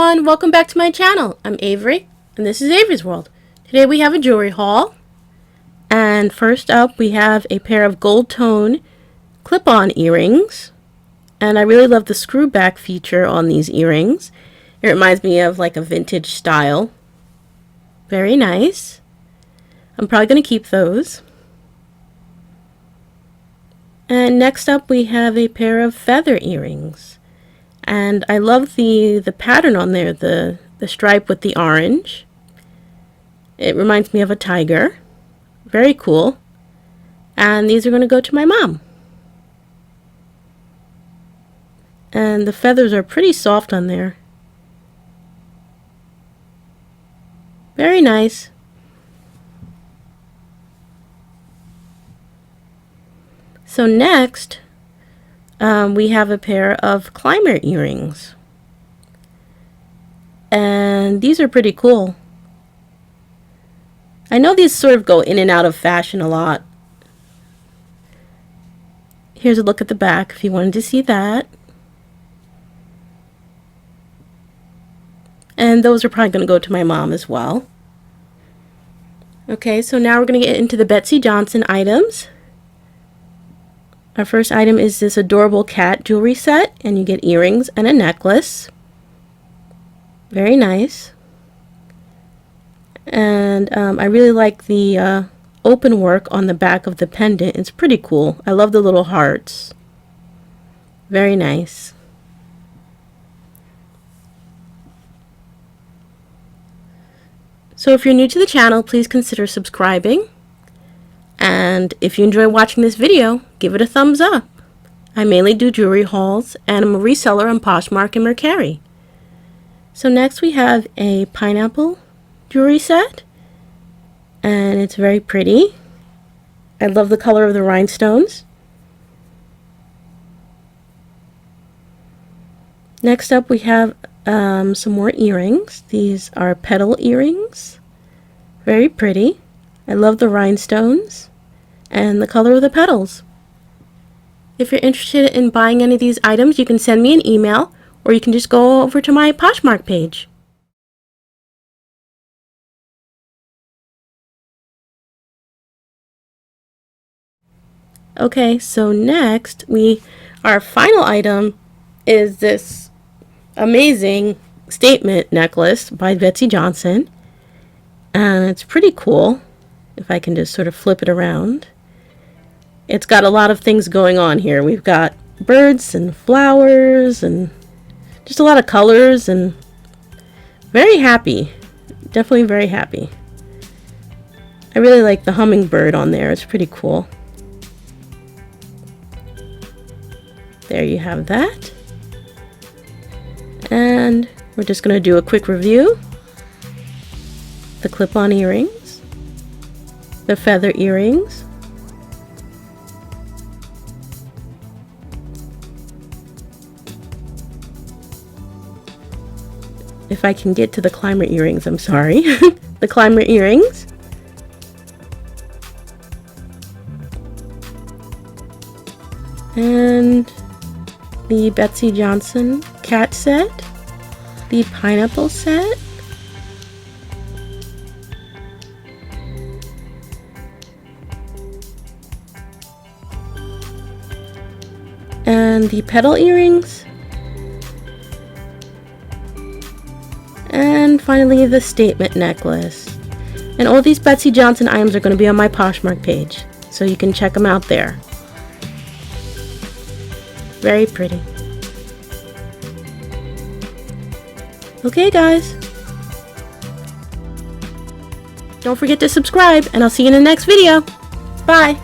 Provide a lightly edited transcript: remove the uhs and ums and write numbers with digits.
everyone, welcome back to my channel. I'm Avery and this is Avery's World. Today we have a jewelry haul, and first up we have a pair of gold tone clip-on earrings, and I really love the screw back feature on these earrings. It reminds me of like a vintage style. Very nice. I'm probably going to keep those. And next up we have a pair of feather earrings. And I love the pattern on there, the stripe with the orange. It reminds me of a tiger. Very cool. And these are going to go to my mom. And the feathers are pretty soft on there. Very nice. So next, we have a pair of climber earrings, and these are pretty cool. I know these sort of go in and out of fashion a lot. Here's a look at the back if you wanted to see that. And those are probably going to go to my mom as well. Okay, so now we're going to get into the Betsey Johnson items. Our first item is this adorable cat jewelry set, and you get earrings and a necklace. Very nice. And I really like the open work on the back of the pendant. It's pretty cool. I love the little hearts. Very nice. So if you're new to the channel, please consider subscribing. And if you enjoy watching this video, give it a thumbs up. I mainly do jewelry hauls, and I'm a reseller on Poshmark and Mercari. So next we have a pineapple jewelry set, and it's very pretty. I love the color of the rhinestones. Next up we have some more earrings. These are petal earrings. Very pretty. I love the rhinestones and the color of the petals. If you're interested in buying any of these items, you can send me an email, or you can just go over to my Poshmark page. Okay, so next our final item is this amazing statement necklace by Betsey Johnson, and it's pretty cool. If I can just sort of flip it around. It's got a lot of things going on here. We've got birds and flowers and just a lot of colors, and very happy. Definitely very happy. I really like the hummingbird on there. It's pretty cool. There you have that. And we're just going to do a quick review. The clip-on earrings. The feather earrings. If I can get to the climber earrings, I'm sorry. The climber earrings. And the Betsey Johnson cat set. The pineapple set. And the petal earrings. And finally the statement necklace. And all these Betsey Johnson items are going to be on my Poshmark page, so you can check them out there. Very pretty. Okay guys, don't forget to subscribe, and I'll see you in the next video. Bye!